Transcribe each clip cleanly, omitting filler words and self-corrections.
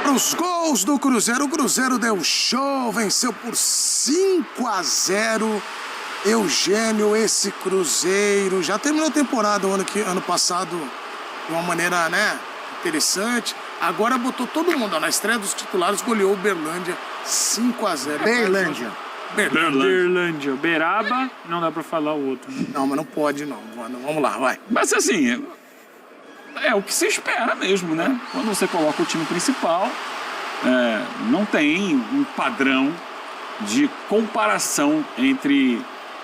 Para os gols do Cruzeiro, o Cruzeiro deu show, venceu por 5-0. Eugênio, esse Cruzeiro já terminou a temporada ano passado de uma maneira, né, interessante. Agora botou todo mundo, ó, na estreia dos titulares, goleou o Berlândia 5-0. Berlândia. Berlândia. Beraba, não dá pra falar o outro. Não, mas não pode não, mano. Vamos lá, vai. Mas assim, é o que se espera mesmo, né? Quando você coloca o time principal, não tem um padrão de comparação entre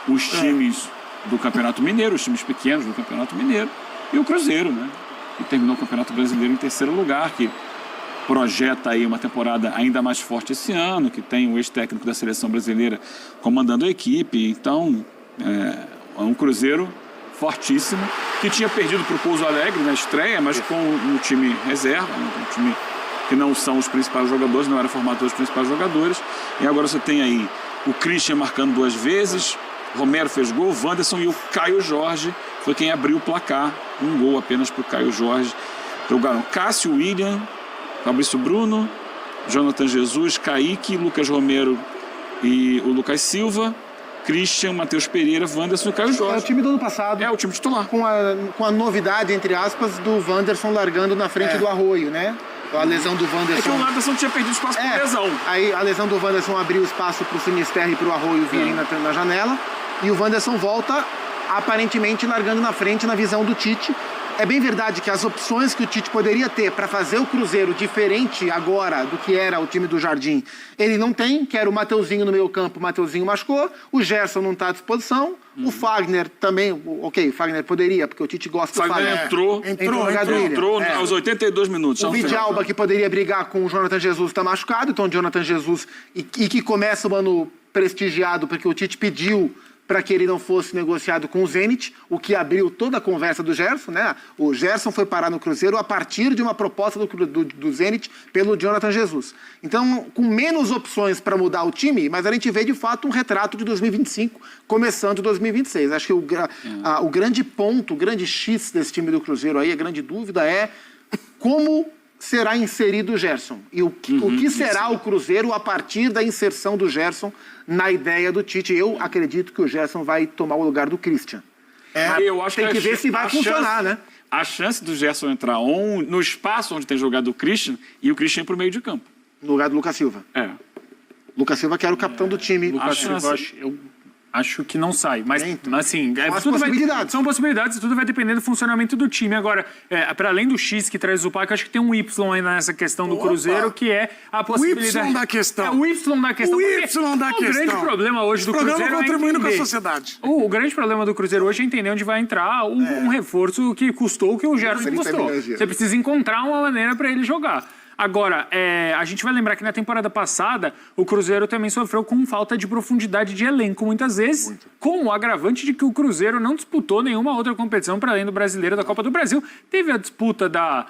os times do Campeonato Mineiro, os times pequenos do Campeonato Mineiro, e o Cruzeiro, né? Que terminou o Campeonato Brasileiro em terceiro lugar, que projeta aí uma temporada ainda mais forte esse ano, que tem o ex-técnico da seleção brasileira comandando a equipe. Então, é um Cruzeiro fortíssimo, que tinha perdido para o Pouso Alegre na estreia, mas com um time reserva, um time que não são os principais jogadores, não era formado pelos principais jogadores. E agora você tem aí o Christian marcando 2 vezes, Romero fez gol, Wanderson, e o Caio Jorge foi quem abriu o placar. Um gol apenas para o Caio Jorge. Jogaram Cássio, William, Fabrício Bruno, Jonathan Jesus, Kaique, Lucas Romero e o Lucas Silva, Christian, Matheus Pereira, Wanderson e Caio Jorge. É o time do ano passado. É o time titular. Com a novidade, entre aspas, do Wanderson largando na frente do Arroio, né? A lesão do Wanderson. É que o Wanderson tinha perdido espaço por lesão. Aí a lesão do Wanderson abriu espaço para o Sinisterra e para o Arroio virem na janela. E o Wanderson volta, aparentemente, largando na frente na visão do Tite. É bem verdade que as opções que o Tite poderia ter para fazer o Cruzeiro diferente agora do que era o time do Jardim, ele não tem, que era o Mateuzinho no meio campo, o Mateuzinho machucou, o Gerson não está à disposição, o Fagner também, o Fagner poderia, porque o Tite gosta do Fagner. Entrou aos 82 minutos. O Vidalba, que poderia brigar com o Jonathan Jesus, está machucado, então o Jonathan Jesus, e que começa o ano prestigiado, porque o Tite pediu para que ele não fosse negociado com o Zenit, o que abriu toda a conversa do Gerson, né? O Gerson foi parar no Cruzeiro a partir de uma proposta do Zenit pelo Jonathan Jesus. Então, com menos opções para mudar o time, mas a gente vê de fato um retrato de 2025, começando 2026. Acho que o grande ponto, o grande X desse time do Cruzeiro aí, a grande dúvida é como será inserido o Gerson. E o que será o Cruzeiro a partir da inserção do Gerson na ideia do Tite. Eu acredito que o Gerson vai tomar o lugar do Christian. Eu acho tem que ver se vai funcionar, né? A chance do Gerson entrar no espaço onde tem jogado o Christian e o Christian para o meio de campo. No lugar do Lucas Silva. Lucas Silva, que era o capitão do time. Eu acho que não sai, mas assim, são possibilidades e tudo vai depender do funcionamento do time. Agora, para além do X que traz o Paco, acho que tem um Y ainda nessa questão do Cruzeiro, que é a possibilidade... O Y da questão. O Y da questão. O Y da questão. O grande problema hoje do Cruzeiro é contribuindo com a sociedade. O grande problema do Cruzeiro hoje é entender onde vai entrar um reforço que custou o que o Gerson custou. Você precisa encontrar uma maneira para ele jogar. Agora, a gente vai lembrar que na temporada passada o Cruzeiro também sofreu com falta de profundidade de elenco, muitas vezes, com o agravante de que o Cruzeiro não disputou nenhuma outra competição para além do Brasileiro, da Copa do Brasil. Teve a disputa da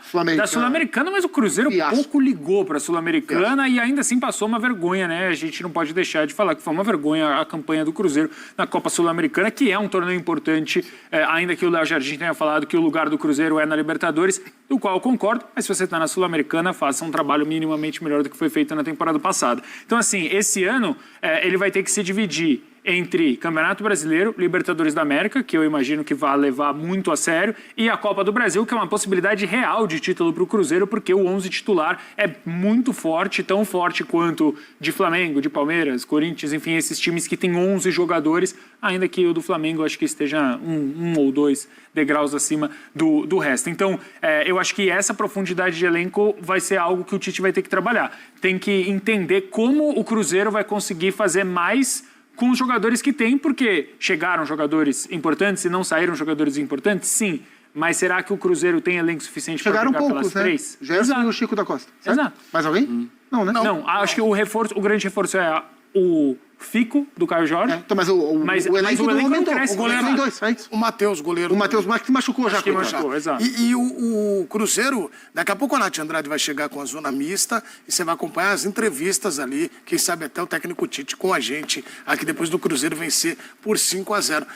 Sul-Americana, mas o Cruzeiro pouco ligou para a Sul-Americana e ainda assim passou uma vergonha, né? A gente não pode deixar de falar que foi uma vergonha a campanha do Cruzeiro na Copa Sul-Americana, que é um torneio importante, ainda que o Léo Jardim tenha falado que o lugar do Cruzeiro é na Libertadores, do qual eu concordo, mas se você está na Sul-Americana, faça um trabalho minimamente melhor do que foi feito na temporada passada. Então, assim, esse ano ele vai ter que se dividir entre Campeonato Brasileiro, Libertadores da América, que eu imagino que vai levar muito a sério, e a Copa do Brasil, que é uma possibilidade real de título para o Cruzeiro, porque o 11 titular é muito forte, tão forte quanto de Flamengo, de Palmeiras, Corinthians, enfim, esses times que têm 11 jogadores, ainda que o do Flamengo acho que esteja um ou dois degraus acima do resto. Então, eu acho que essa profundidade de elenco vai ser algo que o Tite vai ter que trabalhar. Tem que entender como o Cruzeiro vai conseguir fazer mais com os jogadores que tem, porque chegaram jogadores importantes e não saíram jogadores importantes, sim. Mas será que o Cruzeiro tem elenco suficiente para brigar pelas três? Gerson e o Chico da Costa. Certo? Exato. Mais alguém? Não, né? Não, acho que o grande reforço é o Fico, do Caio Jorge. Então, mas o elenco não aumentou. O goleiro tem dois, é isso? O Matheus, goleiro. O Matheus, mas que machucou já. Que machucou, exato. E o Cruzeiro, daqui a pouco a Nath Andrade vai chegar com a zona mista e você vai acompanhar as entrevistas ali, quem sabe até o técnico Tite com a gente, aqui depois do Cruzeiro vencer por 5-0.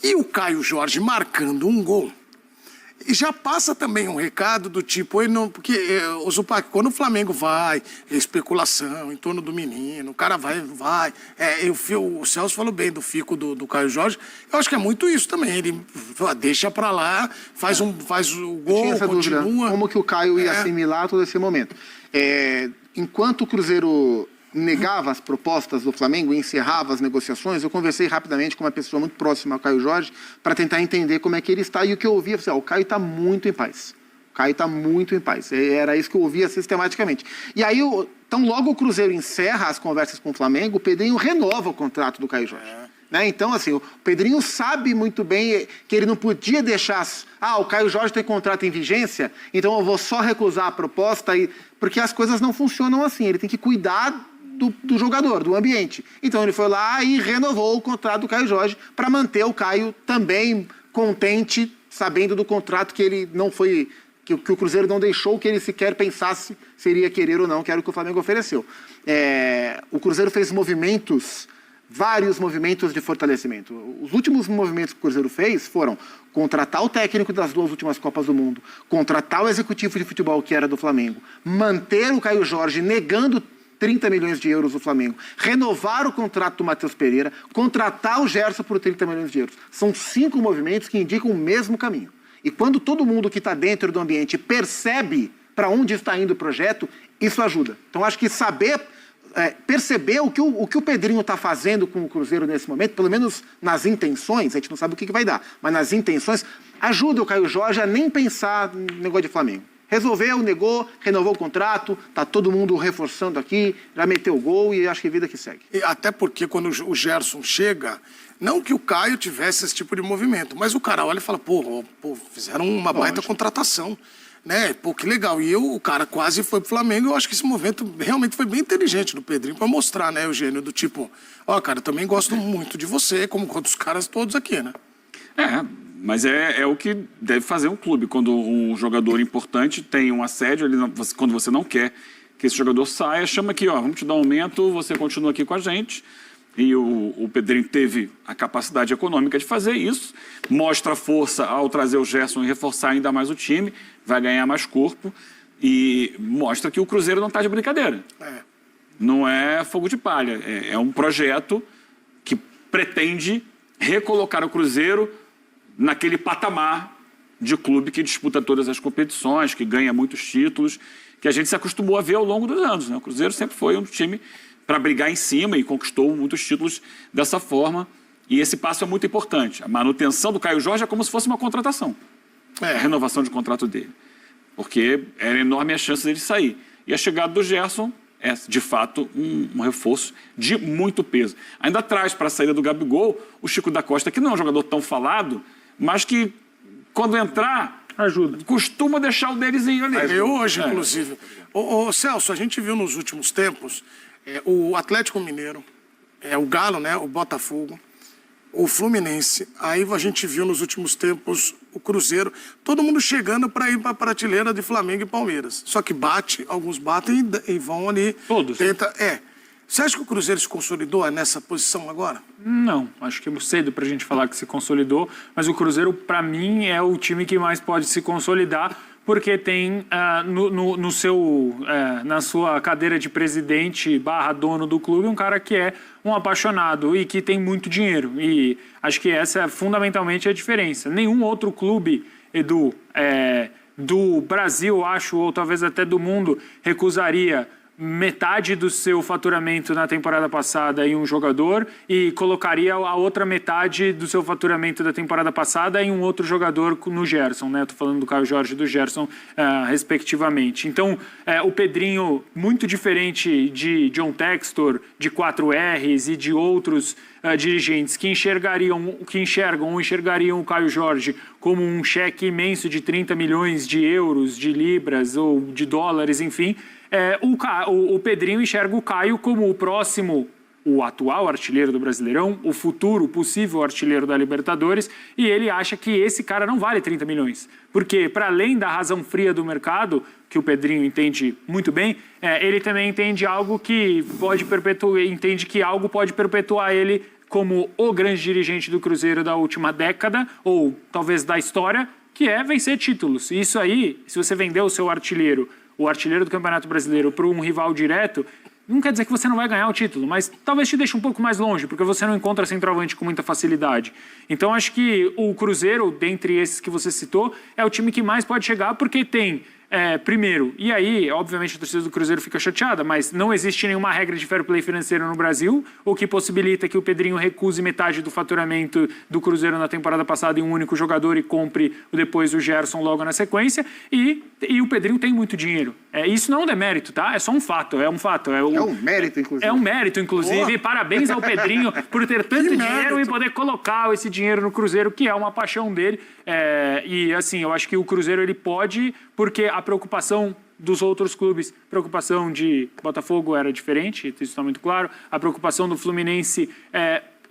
E o Caio Jorge marcando um gol. E já passa também um recado do tipo, ele não, porque o Zupac, quando o Flamengo vai, especulação em torno do menino, o cara vai. O Celso falou bem do fico do Caio Jorge, eu acho que é muito isso também. Ele deixa pra lá, faz o gol, tinha essa continua. Dúvida, como que o Caio ia assimilar todo esse momento. Enquanto o Cruzeiro negava as propostas do Flamengo e encerrava as negociações, eu conversei rapidamente com uma pessoa muito próxima ao Caio Jorge para tentar entender como é que ele está. E o que eu ouvia, o Caio está muito em paz. O Caio está muito em paz. Era isso que eu ouvia sistematicamente. E aí, então, logo o Cruzeiro encerra as conversas com o Flamengo, o Pedrinho renova o contrato do Caio Jorge. Né? Então, assim, o Pedrinho sabe muito bem que ele não podia deixar... o Caio Jorge tem contrato em vigência, então eu vou só recusar a proposta, porque as coisas não funcionam assim. Ele tem que cuidar do jogador, do ambiente. Então ele foi lá e renovou o contrato do Caio Jorge para manter o Caio também contente, sabendo do contrato que ele não foi... Que o Cruzeiro não deixou que ele sequer pensasse se iria querer ou não, que era o que o Flamengo ofereceu. O Cruzeiro fez vários movimentos de fortalecimento. Os últimos movimentos que o Cruzeiro fez foram contratar o técnico das 2 últimas Copas do Mundo, contratar o executivo de futebol que era do Flamengo, manter o Caio Jorge negando 30 milhões de euros do Flamengo, renovar o contrato do Matheus Pereira, contratar o Gerson por 30 milhões de euros. São 5 movimentos que indicam o mesmo caminho. E quando todo mundo que está dentro do ambiente percebe para onde está indo o projeto, isso ajuda. Então, acho que perceber o que o Pedrinho está fazendo com o Cruzeiro nesse momento, pelo menos nas intenções, a gente não sabe o que vai dar, mas nas intenções, ajuda o Caio Jorge a nem pensar no negócio de Flamengo. Resolveu, negou, renovou o contrato, tá todo mundo reforçando aqui, já meteu o gol e acho que vida que segue. E até porque quando o Gerson chega, não que o Caio tivesse esse tipo de movimento, mas o cara olha e fala, pô fizeram uma baita contratação, né? Pô, que legal. E o cara quase foi pro Flamengo, eu acho que esse movimento realmente foi bem inteligente do Pedrinho para mostrar, né, Eugênio, do tipo, cara, eu também gosto muito de você, como outros caras todos aqui, né? Mas é o que deve fazer um clube. Quando um jogador importante tem um assédio, quando você não quer que esse jogador saia, chama aqui, vamos te dar um aumento, você continua aqui com a gente. E o Pedrinho teve a capacidade econômica de fazer isso, mostra força ao trazer o Gerson e reforçar ainda mais o time, vai ganhar mais corpo e mostra que o Cruzeiro não está de brincadeira. Não é fogo de palha, é um projeto que pretende recolocar o Cruzeiro naquele patamar de clube que disputa todas as competições, que ganha muitos títulos, que a gente se acostumou a ver ao longo dos anos, né? O Cruzeiro sempre foi um time para brigar em cima e conquistou muitos títulos dessa forma. E esse passo é muito importante. A manutenção do Caio Jorge é como se fosse uma contratação. A renovação de contrato dele. Porque era enorme a chance dele sair. E a chegada do Gerson é, de fato, um reforço de muito peso. Ainda traz para a saída do Gabigol o Chico da Costa, que não é um jogador tão falado, mas que, quando entrar, ajuda. Costuma deixar o delezinho ali. Eu hoje, inclusive. Celso, a gente viu nos últimos tempos o Atlético Mineiro, o Galo, né, o Botafogo, o Fluminense. Aí a gente viu nos últimos tempos o Cruzeiro, todo mundo chegando para ir para a prateleira de Flamengo e Palmeiras. Só que alguns batem e vão ali. Todos. Você acha que o Cruzeiro se consolidou nessa posição agora? Não, acho que é cedo para a gente falar que se consolidou, mas o Cruzeiro, para mim, é o time que mais pode se consolidar, porque tem na sua cadeira de presidente / dono do clube um cara que é um apaixonado e que tem muito dinheiro. E acho que essa é fundamentalmente a diferença. Nenhum outro clube, Edu, do Brasil, acho, ou talvez até do mundo, recusaria metade do seu faturamento na temporada passada em um jogador e colocaria a outra metade do seu faturamento da temporada passada em um outro jogador no Gerson, né? Estou falando do Caio Jorge e do Gerson, respectivamente. Então, o Pedrinho, muito diferente de John Textor, de 4Rs e de outros dirigentes que enxergariam o Caio Jorge como um cheque imenso de 30 milhões de euros, de libras ou de dólares, enfim, o Pedrinho enxerga o Caio como o atual artilheiro do Brasileirão, o futuro possível artilheiro da Libertadores, e ele acha que esse cara não vale 30 milhões. Porque, para além da razão fria do mercado, que o Pedrinho entende muito bem, ele também entende algo que entende que algo pode perpetuar ele como o grande dirigente do Cruzeiro da última década, ou talvez da história, que é vencer títulos. E isso aí, se você vender o seu artilheiro, o artilheiro do Campeonato Brasileiro, para um rival direto, não quer dizer que você não vai ganhar o título, mas talvez te deixe um pouco mais longe, porque você não encontra centroavante com muita facilidade. Então, acho que o Cruzeiro, dentre esses que você citou, é o time que mais pode chegar, porque tem... primeiro, e aí, obviamente, a torcida do Cruzeiro fica chateada, mas não existe nenhuma regra de fair play financeiro no Brasil, o que possibilita que o Pedrinho recuse metade do faturamento do Cruzeiro na temporada passada em um único jogador e compre depois o Gerson logo na sequência, e o Pedrinho tem muito dinheiro. Isso não é um demérito, tá? É só um fato, é um fato. É um mérito, inclusive. É um mérito, inclusive. Parabéns ao Pedrinho por ter tanto dinheiro e poder colocar esse dinheiro no Cruzeiro, que é uma paixão dele. E, assim, eu acho que o Cruzeiro, ele pode, porque a preocupação dos outros clubes, a preocupação de Botafogo era diferente, isso está muito claro, a preocupação do Fluminense...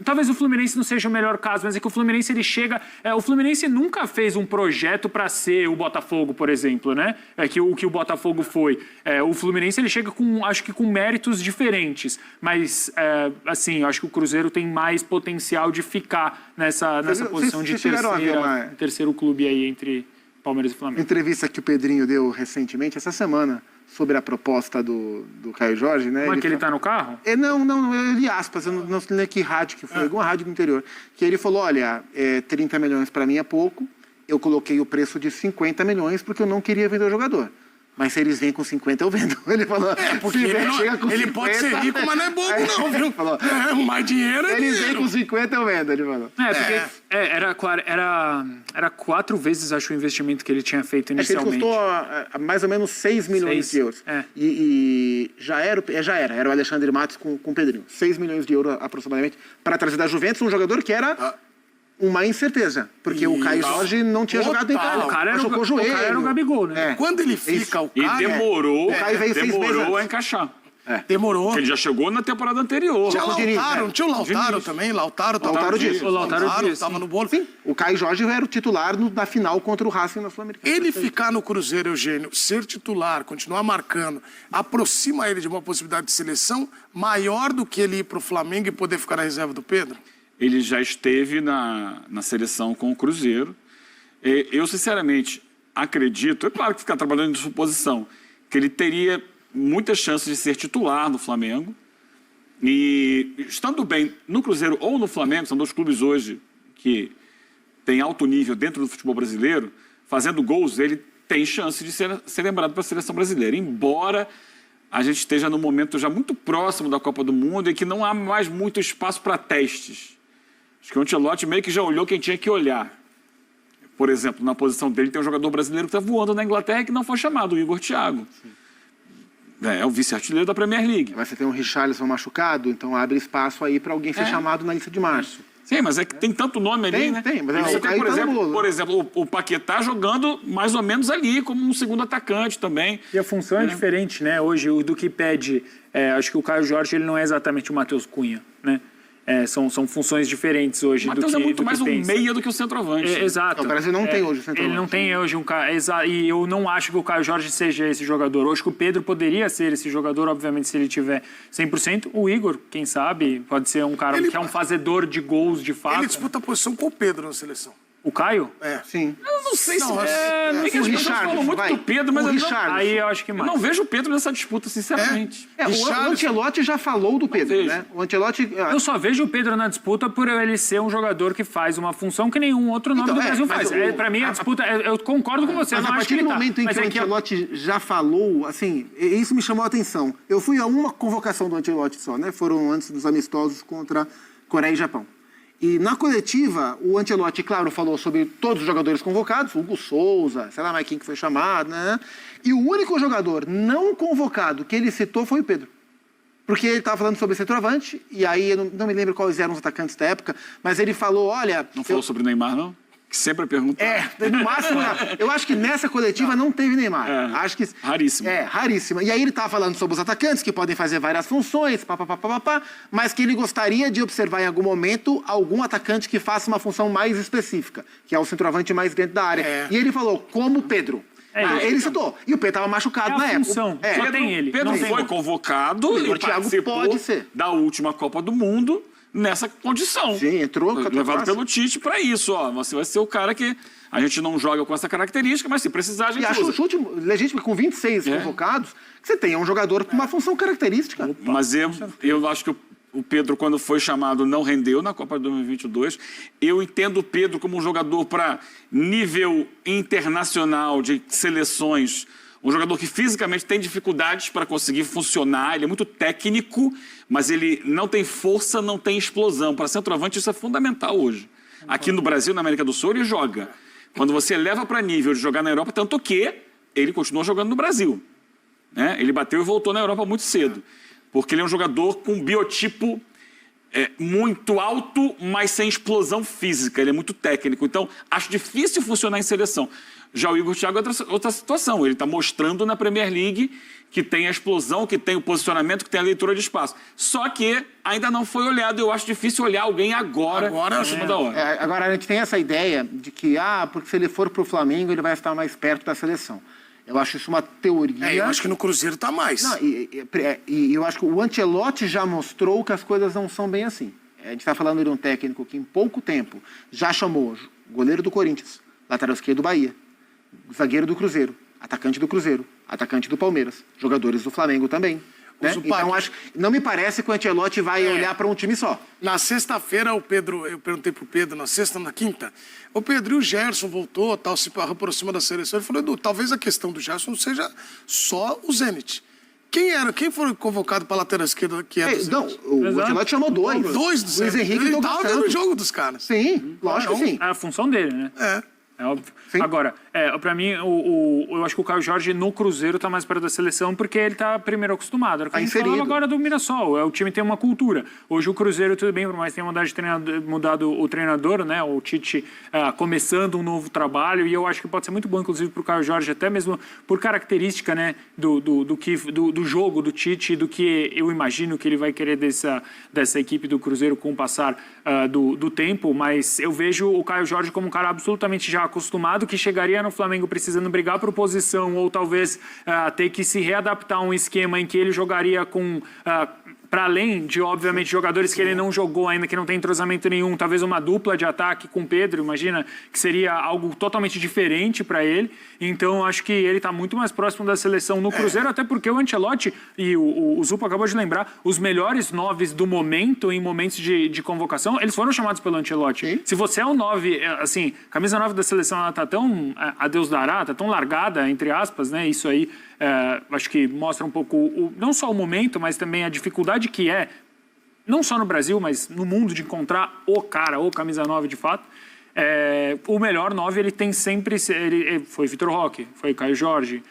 Talvez o Fluminense não seja o melhor caso, mas é que o Fluminense ele chega... o Fluminense nunca fez um projeto para ser o Botafogo, por exemplo, né? O que o Botafogo foi. O Fluminense ele chega acho que com méritos diferentes, mas assim, eu acho que o Cruzeiro tem mais potencial de ficar nessa posição de terceiro clube aí entre Palmeiras e Flamengo. Entrevista que o Pedrinho deu recentemente, essa semana, sobre a proposta do Caio Jorge, né? Não é que ele tá no carro? Não, eu li aspas, eu não sei nem que rádio que foi, alguma rádio do interior, que ele falou, olha, 30 milhões para mim é pouco, eu coloquei o preço de 50 milhões porque eu não queria vender o jogador. Mas se eles vêm com 50, eu vendo. Ele falou, porque ele pode ser rico, mas não é bobo não, viu? Falou, mais dinheiro é eles dinheiro. vêm com 50, eu vendo, ele falou. Era 4 vezes, acho, o investimento que ele tinha feito inicialmente. Ele custou mais ou menos 6 milhões de euros. E já era o Alexandre Matos com o Pedrinho. 6 milhões de euros aproximadamente para trazer da Juventus um jogador que era... uma incerteza, porque o Caio Jorge não tinha jogado em casa. O cara era o Gabigol, né? Quando ele fica, o cara... E demorou, o Caio veio 6 meses a encaixar. Demorou. Ele já chegou na temporada anterior. Tinha o Lautaro também. Lautaro Dias, tava no bolo. Sim, o Caio Jorge era o titular na final contra o Racing na Sul-Americana. Ele ficar no Cruzeiro, Eugênio, ser titular, continuar marcando, aproxima ele de uma possibilidade de seleção maior do que ele ir pro Flamengo e poder ficar na reserva do Pedro? Ele já esteve na seleção com o Cruzeiro. Eu, sinceramente, acredito, é claro que ficar trabalhando de suposição, que ele teria muitas chances de ser titular no Flamengo. E estando bem no Cruzeiro ou no Flamengo, são dois clubes hoje que têm alto nível dentro do futebol brasileiro, fazendo gols, ele tem chance de ser lembrado para a seleção brasileira. Embora a gente esteja num momento já muito próximo da Copa do Mundo e que não há mais muito espaço para testes. Acho que o Ancelotti meio que já olhou quem tinha que olhar. Por exemplo, na posição dele tem um jogador brasileiro que está voando na Inglaterra e que não foi chamado, o Igor Thiago. É o vice-artilheiro da Premier League. Mas você tem um Richarlison machucado, então abre espaço aí para alguém ser chamado na lista de março. Sim, mas é que tem tanto nome ali, né? Tem, mas você tem, por exemplo, o Paquetá jogando mais ou menos ali, como um segundo atacante também. E a função é diferente, né? Hoje, do que pede... acho que o Caio Jorge ele não é exatamente o Matheus Cunha, né? São funções diferentes hoje. O Matheus é muito mais um meia do que o centroavante. Exato. O Brasil não tem hoje o centroavante. Ele não tem hoje um cara... E eu não acho que o Caio Jorge seja esse jogador. Hoje que o Pedro poderia ser esse jogador, obviamente, se ele tiver 100%. O Igor, quem sabe, pode ser um cara que é um fazedor de gols, de fato. Ele disputa a posição com o Pedro na seleção. O Caio? Sim. Eu não sei se... o Richarlison falam muito do Pedro, mas aí eu acho que mais. Eu não vejo o Pedro nessa disputa, sinceramente. O Ancelotti já falou do Pedro, né? O Ancelotti... Eu só vejo o Pedro na disputa por ele ser um jogador que faz uma função que nenhum outro nome do Brasil faz. Pra mim, a disputa... Eu concordo com você, mas eu não a acho que partir do momento em que o Ancelotti já falou, assim, isso me chamou a atenção. Eu fui a uma convocação do Ancelotti só, né? Foram antes dos amistosos contra Coreia e Japão. E na coletiva, o Ancelotti, claro, falou sobre todos os jogadores convocados, Hugo Souza, sei lá mais quem que foi chamado, né? E o único jogador não convocado que ele citou foi o Pedro. Porque ele estava falando sobre centroavante, e aí eu não me lembro quais eram os atacantes da época, mas ele falou, olha... Não falou sobre o Neymar, não? Que sempre pergunta. No máximo, eu acho que nessa coletiva não teve Neymar. Acho que... Raríssimo. Raríssima. E aí ele estava falando sobre os atacantes, que podem fazer várias funções, mas que ele gostaria de observar em algum momento algum atacante que faça uma função mais específica, que é o centroavante mais dentro da área. E ele falou, como Pedro. Ele citou. E o Pedro estava machucado na época. Só tem ele. Pedro foi convocado e participou da última Copa do Mundo, nessa condição. Sim, entrou levado pelo Tite para isso, ó. Você vai ser o cara que a gente não joga com essa característica, mas se precisar a gente acho usa. o chute legítimo com 26 convocados, que você tenha um jogador com uma função característica. Mas eu acho que o Pedro, quando foi chamado, não rendeu na Copa de 2022. Eu entendo o Pedro como um jogador para nível internacional de seleções, um jogador que fisicamente tem dificuldades para conseguir funcionar, ele é muito técnico, mas ele não tem força, não tem explosão. Para centroavante isso é fundamental hoje. Aqui no Brasil, na América do Sul, ele joga. Quando você leva para nível de jogar na Europa, tanto que ele continua jogando no Brasil. Né? Ele bateu e voltou na Europa muito cedo. Porque ele é um jogador com um biotipo muito alto, mas sem explosão física. Ele é muito técnico. Então, acho difícil funcionar em seleção. Já o Igor Thiago é outra situação. Ele está mostrando na Premier League que tem a explosão, que tem o posicionamento, que tem a leitura de espaço. Só que ainda não foi olhado. Eu acho difícil olhar alguém agora em cima da hora. Agora, a gente tem essa ideia de que, porque se ele for para o Flamengo, ele vai estar mais perto da seleção. Eu acho isso uma teoria. Eu acho que no Cruzeiro está mais. Não, e eu acho que o Ancelotti já mostrou que as coisas não são bem assim. A gente está falando de um técnico que em pouco tempo já chamou goleiro do Corinthians, lateral esquerdo do Bahia, zagueiro do Cruzeiro, atacante do Cruzeiro, atacante do Palmeiras, jogadores do Flamengo também. Né? Então, não me parece que o Ancelotti vai olhar para um time só. Na sexta-feira, eu perguntei pro Pedro, na sexta, na quinta, o Pedro e o Gerson voltou, tal, se aproxima da seleção. Ele falou, Edu, talvez a questão do Gerson não seja só o Zenit. Quem foi convocado para a lateral esquerda que é do Zenit? Não, o Ancelotti chamou dois. Dois do Zenit. Luiz Henrique ele estava no jogo dos caras. Sim, lógico que sim. É a função dele, né? É óbvio. Sim. Agora, pra mim, eu acho que o Caio Jorge no Cruzeiro tá mais perto da seleção porque ele tá primeiro acostumado. Era o que a gente falava agora do Mirassol. O time tem uma cultura. Hoje o Cruzeiro, tudo bem, por mais que tenha mudado o treinador, né? O Tite começando um novo trabalho. E eu acho que pode ser muito bom, inclusive, pro Caio Jorge, até mesmo por característica, né? Do jogo do Tite, do que eu imagino que ele vai querer dessa equipe do Cruzeiro com o passar do tempo. Mas eu vejo o Caio Jorge como um cara absolutamente já acostumado, que chegaria no Flamengo precisando brigar por posição ou talvez ter que se readaptar a um esquema em que ele jogaria com... para além de, obviamente, jogadores que ele não jogou ainda, que não tem entrosamento nenhum, talvez uma dupla de ataque com o Pedro, imagina, que seria algo totalmente diferente para ele. Então, acho que ele está muito mais próximo da seleção no Cruzeiro, até porque o Ancelotti, e o Zupo acabou de lembrar, os melhores 9 do momento, em momentos de convocação, eles foram chamados pelo Ancelotti. Sim. Se você é o 9, assim, camisa 9 da seleção, ela está tão a Deus dará, está tão largada, entre aspas, né? Isso aí, acho que mostra um pouco, não só o momento, mas também a dificuldade que é, não só no Brasil, mas no mundo, de encontrar o cara, ou camisa 9 de fato. O melhor 9 ele tem sempre... foi Vitor Roque, foi Caio Jorge,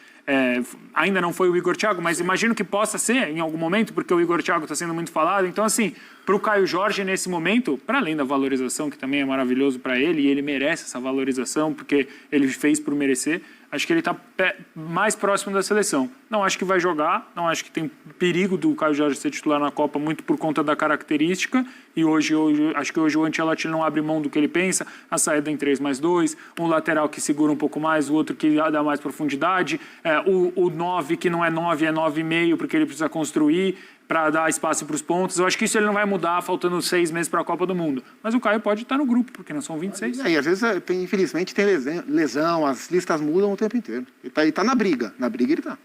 ainda não foi o Igor Thiago, mas imagino que possa ser em algum momento, porque o Igor Thiago está sendo muito falado. Então, assim, para o Caio Jorge nesse momento, para além da valorização, que também é maravilhoso para ele, e ele merece essa valorização, porque ele fez por merecer, acho que ele está mais próximo da seleção. Não acho que vai jogar, não acho que tem perigo do Caio Jorge ser titular na Copa, muito por conta da característica, e acho que hoje o Ancelotti não abre mão do que ele pensa, a saída em 3+2, um lateral que segura um pouco mais, o outro que dá mais profundidade, o 9 que não é 9, é 9,5, porque ele precisa construir para dar espaço para os pontos. Eu acho que isso ele não vai mudar faltando 6 meses para a Copa do Mundo. Mas o Caio pode estar no grupo, porque não são 26. E às vezes, infelizmente, tem lesão, as listas mudam o tempo inteiro. Ele tá na briga. Na briga ele tá.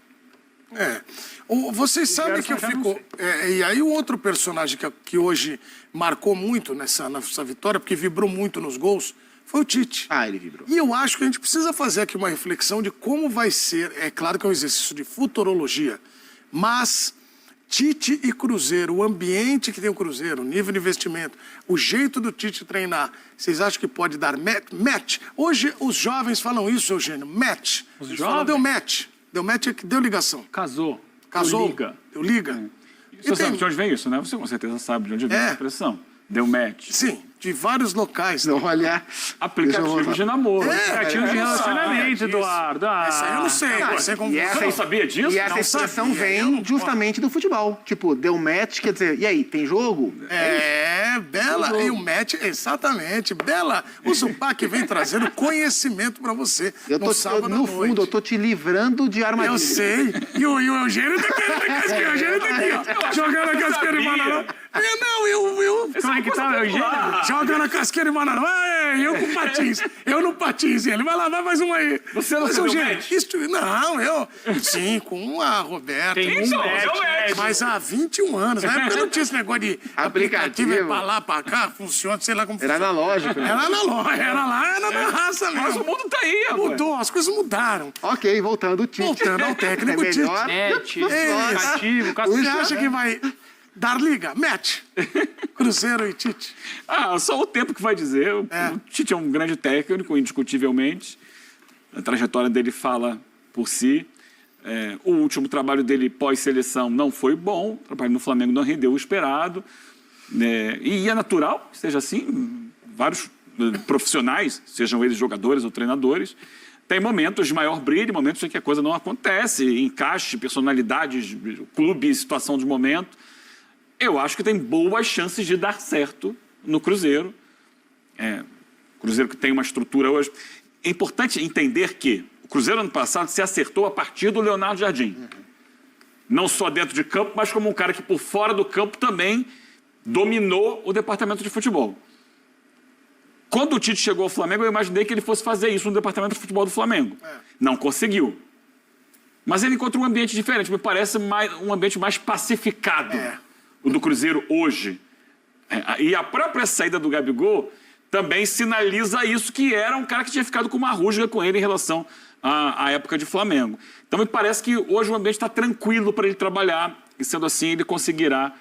Vocês sabem que eu fico... e aí o outro personagem que hoje marcou muito nessa vitória, porque vibrou muito nos gols, foi o Tite. Ele vibrou. E eu acho que a gente precisa fazer aqui uma reflexão de como vai ser... É claro que é um exercício de futurologia, mas... Tite e Cruzeiro, o ambiente que tem o Cruzeiro, o nível de investimento, o jeito do Tite treinar, vocês acham que pode dar match? Hoje os jovens falam isso, Eugênio, match. Os jovens? Falam, deu match. Deu match é que deu ligação. Casou. Deu liga. Você sabe de onde vem isso, né? Você com certeza sabe de onde vem essa expressão. Deu match. Sim. de vários locais. Não, olha... Aplicativos de namoro. Aplicativos de relacionamento, Eduardo. Isso aí eu não sei. Não sei como Você não sabia disso? E essa Não expressão sabia, vem justamente do futebol. Tipo, deu match, quer dizer, e aí, tem jogo? Bela, e o match, exatamente. Bela, o Zupac vem trazendo conhecimento pra você no sábado à No noite. fundo, eu tô te livrando de armadilha. Eu sei. E o Eugênio tá querendo a casquinha. O Eugênio tá aqui, ó. Jogando a casqueira em Manarão. Eu Como é que tá, Eugênio? jogando a casqueira em Manarão. Eu com patins. Eu no patins. Ele vai lá, vai mais um aí. Você não Mas, se deu Eugênio, match? Não, eu... Sim, com a Roberta. Tem um match. Mas há 21 anos. Na época não tinha esse negócio de aplicativo é pra lá, pra cá, funciona, sei lá como Era funciona. analógico, né? Era analógico, era lá, era na raça Mas o mesmo. mundo tá aí, rapaz. Mudou, as coisas mudaram. Ok, voltando o Tite. Voltando ao técnico, é melhor. Net, Isso. cativo, Você acha que vai dar liga? Match. Cruzeiro e Tite. Só o tempo que vai dizer. O Tite é um grande técnico, indiscutivelmente. A trajetória dele fala por si. O último trabalho dele pós-seleção não foi bom. O trabalho no Flamengo não rendeu o esperado. E é natural que seja assim. Vários profissionais, sejam eles jogadores ou treinadores, tem momentos de maior brilho, momentos em que a coisa não acontece, encaixe, personalidades, clube, situação de momento. Eu acho que tem boas chances de dar certo no Cruzeiro. Cruzeiro que tem uma estrutura hoje. É importante entender que o Cruzeiro ano passado se acertou a partir do Leonardo Jardim. Não só dentro de campo, mas como um cara que por fora do campo também dominou o departamento de futebol. Quando o Tite chegou ao Flamengo, eu imaginei que ele fosse fazer isso no departamento de futebol do Flamengo. Não conseguiu. Mas ele encontrou um ambiente diferente, me parece um ambiente mais pacificado, o do Cruzeiro hoje. E a própria saída do Gabigol também sinaliza isso, que era um cara que tinha ficado com uma rusga com ele em relação à época de Flamengo. Então me parece que hoje o ambiente está tranquilo para ele trabalhar, e sendo assim ele conseguirá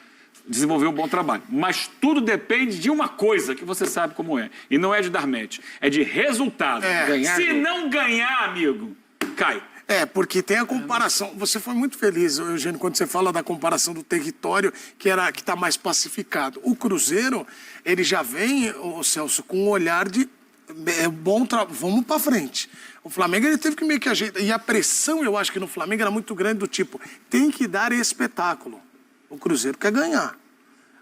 desenvolver um bom trabalho. Mas tudo depende de uma coisa que você sabe como é. E não é de dar match, é de resultado. Se não ganhar, amigo, cai. Porque tem a comparação. Você foi muito feliz, Eugênio, quando você fala da comparação do território que está mais pacificado. O Cruzeiro, ele já vem, Celso, com um olhar de vamos para frente. O Flamengo, ele teve que meio que ajeitar. E a pressão, eu acho que no Flamengo era muito grande, do tipo, tem que dar espetáculo. O Cruzeiro quer ganhar.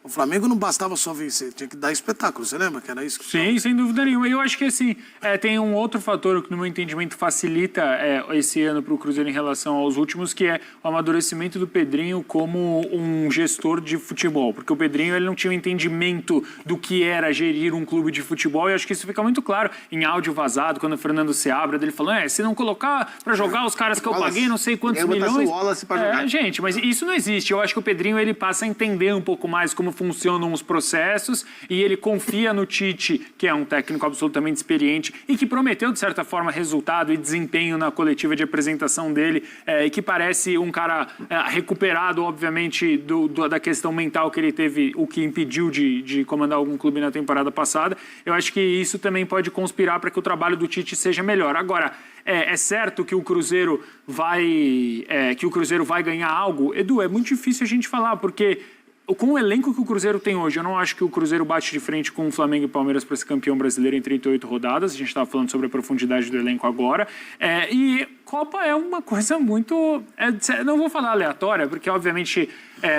O Flamengo não bastava só vencer, tinha que dar espetáculo. Você lembra que era isso? Sim, sem dúvida nenhuma. Eu acho que assim, tem um outro fator que, no meu entendimento, facilita esse ano para o Cruzeiro em relação aos últimos, que é o amadurecimento do Pedrinho como um gestor de futebol. Porque o Pedrinho, ele não tinha um entendimento do que era gerir um clube de futebol, e acho que isso fica muito claro em áudio vazado, quando o Fernando Seabra dele falando, se não colocar para jogar os caras que eu paguei não sei quantos milhões... Gente, mas isso não existe. Eu acho que o Pedrinho, ele passa a entender um pouco mais como funcionam os processos, e ele confia no Tite, que é um técnico absolutamente experiente e que prometeu, de certa forma, resultado e desempenho na coletiva de apresentação dele, e que parece um cara recuperado, obviamente, da questão mental que ele teve, o que impediu de comandar algum clube na temporada passada. Eu acho que isso também pode conspirar para que o trabalho do Tite seja melhor. Agora, é certo que o Cruzeiro vai ganhar algo? Edu, é muito difícil a gente falar, porque com o elenco que o Cruzeiro tem hoje, eu não acho que o Cruzeiro bate de frente com o Flamengo e Palmeiras para ser campeão brasileiro em 38 rodadas. A gente estava falando sobre a profundidade do elenco agora. E Copa é uma coisa muito... não vou falar aleatória, porque obviamente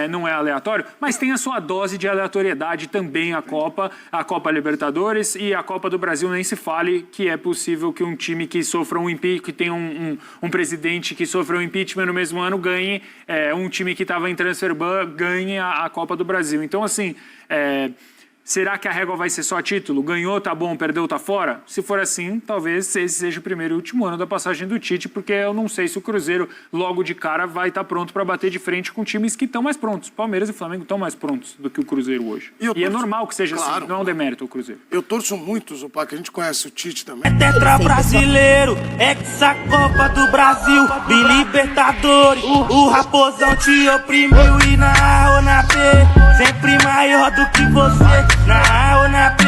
não é aleatório, mas tem a sua dose de aleatoriedade também a Copa Libertadores, e a Copa do Brasil nem se fale, que é possível que um time que sofra um impeachment, que tem um presidente que sofreu um impeachment no mesmo ano, ganhe, um time que estava em transfer ban ganhe a Copa do Brasil. Então, assim, será que a régua vai ser só título? Ganhou, tá bom, perdeu, tá fora? Se for assim, talvez esse seja o primeiro e último ano da passagem do Tite, porque eu não sei se o Cruzeiro, logo de cara, vai estar pronto para bater de frente com times que estão mais prontos. Palmeiras e Flamengo estão mais prontos do que o Cruzeiro hoje. E é normal que seja assim, não é um demérito o Cruzeiro. Eu torço muito, Zupac, a gente conhece o Tite também. É tetra brasileiro, Copa do Brasil, Libertadores. O Raposão te oprimiu e na A ou na B, sempre maior do que você. Na A ou na B.